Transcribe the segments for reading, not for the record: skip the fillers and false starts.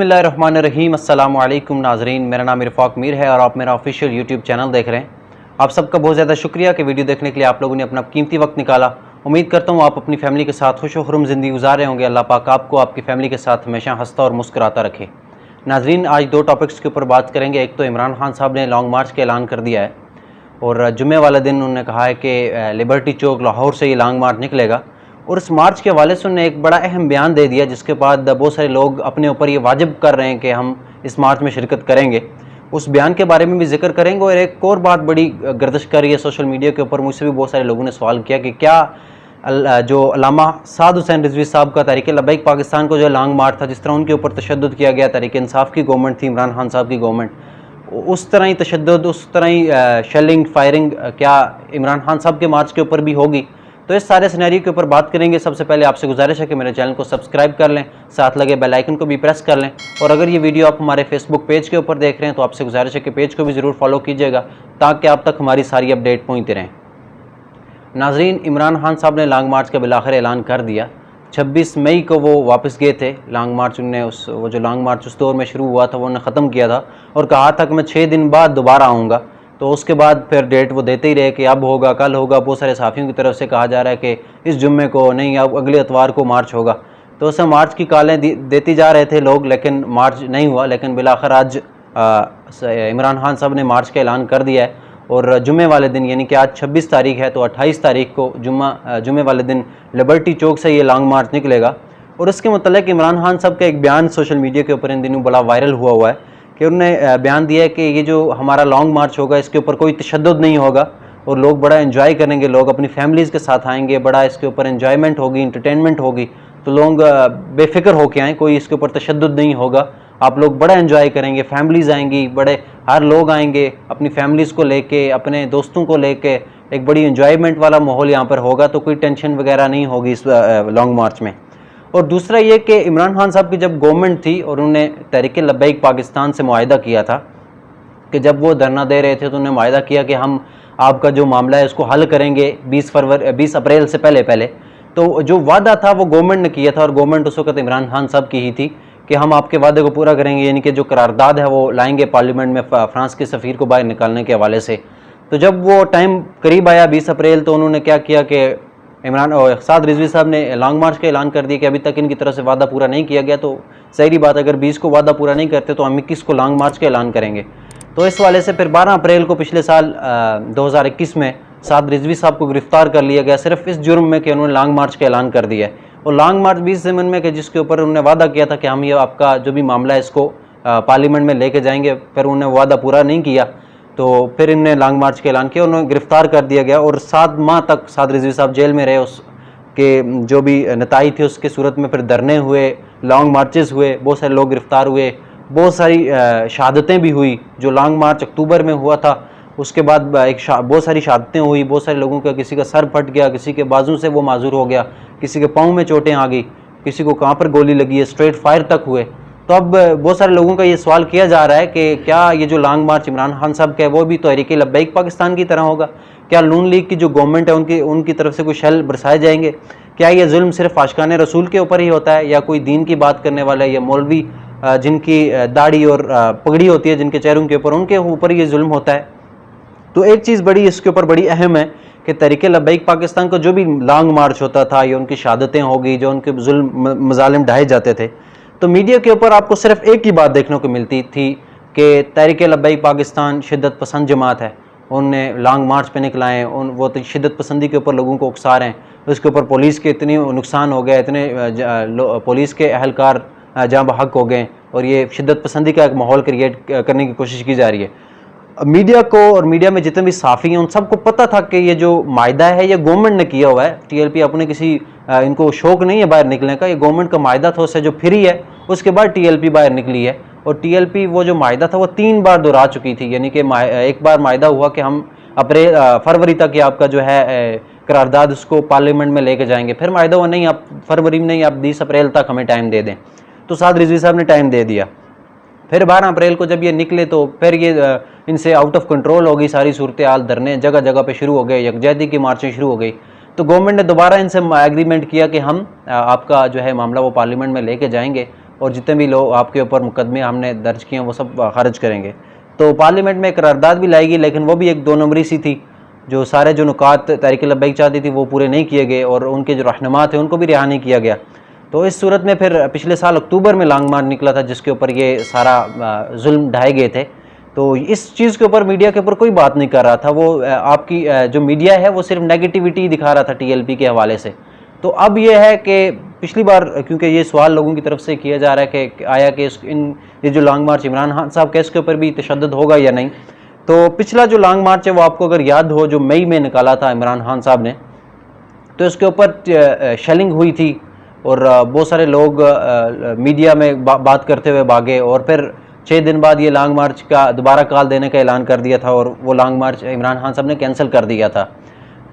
बिस्मिल्लाहिर्रहमानिर्रहीम। अस्सलाम वालेकुम नाजरीन, मेरा नाम इरफाक मीर है और आप मेरा ऑफिशियल यूट्यूब चैनल देख रहे हैं। आप सबका बहुत ज़्यादा शुक्रिया कि वीडियो देखने के लिए आप लोगों ने अपना कीमती वक्त निकाला। उम्मीद करता हूँ आप अपनी फैमिली के साथ खुश खुर्रम ज़िंदगी गुजार रहे होंगे। अल्लाह पाक आपको आपकी फ़ैमिली के साथ हमेशा हंसता और मुस्कुराता रखे। नाजरीन, आज दो टॉपिक्स के ऊपर बात करेंगे। एक तो इमरान खान साहब ने लॉन्ग मार्च का ऐलान कर दिया है और जुम्मे वाले दिन उन्होंने कहा है कि लिबर्टी चौक लाहौर से ये लॉन्ग मार्च निकलेगा और इस मार्च के हवाले से उन्होंने एक बड़ा अहम बयान दे दिया, जिसके बाद बहुत सारे लोग अपने ऊपर ये वाजिब कर रहे हैं कि हम इस मार्च में शिरकत करेंगे। उस बयान के बारे में भी जिक्र करेंगे और एक और बात बड़ी गर्दिश कर रही है सोशल मीडिया के ऊपर। मुझसे भी बहुत सारे लोगों ने सवाल किया कि क्या जो अल्लामा साद हुसैन रिजवी साहब का तहरीक लब्बैक पाकिस्तान को जो लॉन्ग मार्च था, जिस तरह उनके ऊपर तशद्दुद किया गया, तहरीक इंसाफ की गवर्नमेंट थी, इमरान खान साहब की गवर्नमेंट, उस तरह ही तशद्दुद, उस तरह ही शेलिंग फायरिंग क्या इमरान खान साहब के मार्च के ऊपर भी होगी? तो इस सारे सिनेरियो के ऊपर बात करेंगे। सबसे पहले आपसे गुजारिश है कि मेरे चैनल को सब्सक्राइब कर लें, साथ लगे बेल आइकन को भी प्रेस कर लें और अगर ये वीडियो आप हमारे फेसबुक पेज के ऊपर देख रहे हैं तो आपसे गुजारिश है कि पेज को भी ज़रूर फॉलो कीजिएगा ताकि आप तक हमारी सारी अपडेट पहुँचते रहें। नाजरीन, इमरान खान साहब ने लॉन्ग मार्च का बिलाखिर ऐलान कर दिया। 26 मई को वो वापस गए थे लॉन्ग मार्च। उन्होंने वो जो लॉन्ग मार्च उस दौर में शुरू हुआ था वो उन्होंने ख़त्म किया था और कहा था कि मैं 6 दिन बाद दोबारा आऊँगा। तो उसके बाद फिर डेट वो देते ही रहे कि अब होगा, कल होगा। बहुत सारे साफ़ियों की तरफ से कहा जा रहा है कि इस जुम्मे को नहीं, अब अगले इतवार को मार्च होगा। तो उससे मार्च की कालें देती जा रहे थे लोग, लेकिन मार्च नहीं हुआ। लेकिन बिलाखिर आज इमरान खान साहब ने मार्च का ऐलान कर दिया है और जुम्मे वाले दिन, यानी कि आज 26 तारीख है, तो 28 तारीख को जुम्मे वाले दिन लिबर्टी चौक से ये लॉन्ग मार्च निकलेगा। और उसके मतलब इमरान खान साहब का एक बयान सोशल मीडिया के ऊपर इन दिनों बड़ा वायरल हुआ है कि उन्होंने बयान दिया है कि ये जो हमारा लॉन्ग मार्च होगा इसके ऊपर कोई तशद्दुद नहीं होगा और लोग बड़ा एंजॉय करेंगे, लोग अपनी फैमिलीज़ के साथ आएंगे, बड़ा इसके ऊपर एंजॉयमेंट होगी, इंटरटेनमेंट होगी। तो लोग बेफिक्र होके आएँ, कोई इसके ऊपर तशद्दुद नहीं होगा। आप लोग बड़ा एंजॉय करेंगे, फैमिलीज़ आएंगी, बड़े हर लोग आएंगे अपनी फैमिलीज़ को लेके, अपने दोस्तों को लेके, एक बड़ी एंजॉयमेंट वाला माहौल यहाँ पर होगा। तो कोई टेंशन वगैरह नहीं होगी इस लॉन्ग मार्च में। और दूसरा ये कि इमरान खान साहब की जब गवर्नमेंट थी और उन्होंने तहरीक लब्बैक पाकिस्तान से मुआहिदा किया था कि जब वो धरना दे रहे थे तो उन्होंने मुआहिदा किया कि हम आपका जो मामला है उसको हल करेंगे 20 अप्रैल से पहले। तो जो वादा था वो गवर्नमेंट ने किया था और गवर्नमेंट उस वक्त इमरान खान साहब की ही थी कि हम आपके वादे को पूरा करेंगे, यानी कि जो करारदाद है वो लाएंगे पार्लियामेंट में फ्रांस के सफ़ीर को बाहर निकालने के हवाले से। तो जब वो टाइम करीब आया 20 अप्रैल, तो उन्होंने क्या किया कि इमरान और साद रिजवी साहब ने लॉन्ग मार्च का ऐलान कर दिया कि अभी तक इनकी तरफ से वादा पूरा नहीं किया गया। तो सही बात, अगर 20 को वादा पूरा नहीं करते तो हम 21 को लॉन्ग मार्च का ऐलान करेंगे। तो इस वाले से फिर 12 अप्रैल को पिछले साल 2021 में साद रिजवी साहब को गिरफ्तार कर लिया गया सिर्फ इस जुर्म में कि उन्होंने लॉन्ग मार्च का ऐलान कर दिया है। और लॉन्ग मार्च 20 ज़मन में कि जिसके ऊपर उन्होंने वादा किया था कि हम ये आपका जो भी मामला है इसको पार्लियामेंट में लेके जाएंगे, फिर उन्होंने वादा पूरा नहीं किया। तो फिर इन्होंने लॉन्ग मार्च का ऐलान किया, उन्हें गिरफ्तार कर दिया गया और 7 माह तक साद रिजवी साहब जेल में रहे। उस के जो भी नताई थी उसके सूरत में फिर धरने हुए, लॉन्ग मार्चेस हुए, बहुत सारे लोग गिरफ्तार हुए, बहुत सारी शहादतें भी हुई। जो लॉन्ग मार्च अक्टूबर में हुआ था उसके बाद बहुत सारी शहादतें हुई, बहुत सारे लोगों का, किसी का सर फट गया, किसी के बाजू से वो माजूर हो गया, किसी के पाँव में चोटें आ गई, किसी को कहाँ पर गोली लगी है, स्ट्रेट फायर तक हुए। तो अब बहुत सारे लोगों का ये सवाल किया जा रहा है कि क्या ये जो लॉन्ग मार्च इमरान खान साहब का है वो भी तहरीक लब्बैक पाकिस्तान की तरह होगा? क्या नून लीग की जो गवर्नमेंट है उनकी तरफ से कोई शैल बरसाए जाएंगे? क्या ये जुल्म सिर्फ आशिकाने रसूल के ऊपर ही होता है या कोई दीन की बात करने वाला है या मौलवी जिनकी दाढ़ी और पगड़ी होती है जिनके चेहरों के उनके ऊपर ये जुल्म होता है? तो एक चीज़ बड़ी इसके ऊपर बड़ी अहम है कि तहरीक लब्बैक पाकिस्तान का जो भी लॉन्ग मार्च होता था या उनकी शहादतें होगी, जो उनके जुल्म मजालिम ढाए जाते थे, तो मीडिया के ऊपर आपको सिर्फ एक ही बात देखने को मिलती थी कि तहरीक लब्बैक पाकिस्तान शिद्दत पसंद जमात है, उनने लॉन्ग मार्च पे निकलाएँ, वो तो शिद्दत पसंदी के ऊपर लोगों को उकसा रहे हैं, उसके ऊपर पुलिस के इतने नुकसान हो गए, इतने पुलिस के अहलकार जहाँ बहक हो गए और ये शिद्दत पसंदी का एक माहौल क्रिएट करने की कोशिश की जा रही है। मीडिया को और मीडिया में जितने भी साफ़ी हैं उन सबको पता था कि ये जो मायदा है ये गवर्नमेंट ने किया हुआ है। टीएलपी अपने किसी इनको शौक नहीं है बाहर निकलने का, ये गवर्नमेंट का मायदा था, उससे जो फ्री है उसके बाद टीएलपी बाहर निकली है। और टीएलपी वो जो मायदा था वो 3 बार दोहरा चुकी थी, यानी कि एक बार मायदा हुआ कि हम फरवरी तक ये आपका जो है करारदाद उसको पार्लियामेंट में लेके जाएंगे, फिर मायदा हुआ नहीं आप फरवरी में नहीं, आप 20 अप्रैल तक हमें टाइम दे दें। तो साद रिजवी साहब ने टाइम दे दिया। फिर 12 अप्रैल को जब ये निकले तो फिर ये इनसे आउट ऑफ कंट्रोल हो गई सारी सूरत हाल, धरने जगह जगह पे शुरू हो गए, यकजहती की मार्चें शुरू हो गई। तो गवर्नमेंट ने दोबारा इनसे एग्रीमेंट किया कि हम आपका जो है मामला वो पार्लियामेंट में लेके जाएंगे और जितने भी लोग आपके ऊपर मुकदमे हमने दर्ज किए हैं वो सब खारिज करेंगे। तो पार्लियामेंट में करारदाद भी लाएगी, लेकिन वो भी एक 2 नंबरी सी थी। जो सारे जो नुकात तहरीक लब्बैक चाहती थी वो पूरे नहीं किए गए और उनके जो रहनुमा थे उनको भी रिहा नहीं किया गया। तो इस सूरत में फिर पिछले साल अक्टूबर में लॉन्ग मार्च निकला था जिसके ऊपर ये सारा जुल्म ढाए गए थे। तो इस चीज़ के ऊपर मीडिया के ऊपर कोई बात नहीं कर रहा था। वो आपकी जो मीडिया है वो सिर्फ नेगेटिविटी दिखा रहा था टीएलपी के हवाले से। तो अब ये है कि पिछली बार, क्योंकि ये सवाल लोगों की तरफ से किया जा रहा है कि आया कि ये जो लॉन्ग मार्च इमरान खान साहब के इसके ऊपर भी तशद्दुद होगा या नहीं। तो पिछला जो लॉन्ग मार्च है वो आपको अगर याद हो, जो मई में निकाला था इमरान खान साहब ने, तो इसके ऊपर शेलिंग हुई थी और बहुत सारे लोग मीडिया में बात करते हुए भागे और फिर 6 दिन बाद ये लॉन्ग मार्च का दोबारा कॉल देने का ऐलान कर दिया था और वो लॉन्ग मार्च इमरान खान साहब ने कैंसिल कर दिया था।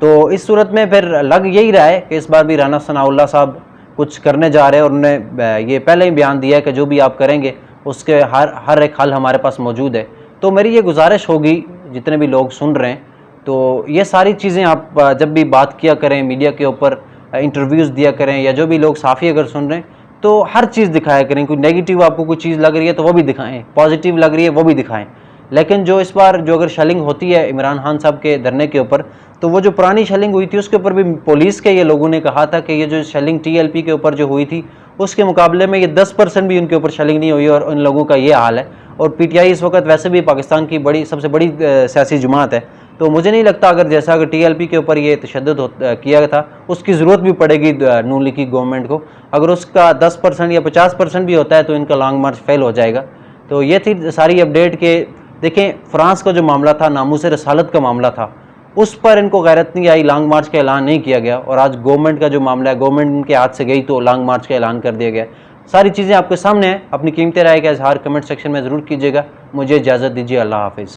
तो इस सूरत में फिर लग यही रहा है कि इस बार भी राना सनाउल्लाह साहब कुछ करने जा रहे हैं और उन्होंने ये पहले ही बयान दिया है कि जो भी आप करेंगे उसके हर एक हल हमारे पास मौजूद है। तो मेरी ये गुजारिश होगी जितने भी लोग सुन रहे हैं, तो ये सारी चीज़ें आप जब भी बात किया करें, मीडिया के ऊपर इंटरव्यूज़ दिया करें, या जो भी लोग साफ़ी अगर सुन रहे हैं तो हर चीज़ दिखाया करें। कोई नेगेटिव आपको कोई चीज़ लग रही है तो वो भी दिखाएं, पॉजिटिव लग रही है वो भी दिखाएं। लेकिन जो इस बार जो अगर शेलिंग होती है इमरान खान साहब के धरने के ऊपर, तो वो जो पुरानी शेलिंग हुई थी उसके ऊपर भी पुलिस के ये लोगों ने कहा था कि ये जो शेलिंग टीएलपी के ऊपर जो हुई थी उसके मुकाबले में ये 10% भी उनके ऊपर शेलिंग नहीं हुई और उन लोगों का ये हाल है। और पीटीआई इस वक्त वैसे भी पाकिस्तान की सबसे बड़ी सियासी जमात है। तो मुझे नहीं लगता अगर टीएलपी के ऊपर ये तशद्दुद किया था उसकी ज़रूरत भी पड़ेगी नून लीग की गवर्नमेंट को। अगर उसका 10% या 50% भी होता है तो इनका लॉन्ग मार्च फेल हो जाएगा। तो ये थी सारी अपडेट के देखें, फ्रांस का जो मामला था, नामूस रसालत का मामला था, उस पर इनको गैरत नहीं आई, लॉन्ग मार्च का ऐलान नहीं किया गया। और आज गवर्नमेंट का जो मामला है, गवर्नमेंट उनके हाथ से गई तो लॉन्ग मार्च का ऐलान कर दिया गया। सारी चीज़ें आपके सामने हैं। अपनी कीमती राय का इजहार कमेंट सेक्शन में ज़रूर कीजिएगा। मुझे इजाज़त दीजिए। अल्लाह हाफिज़।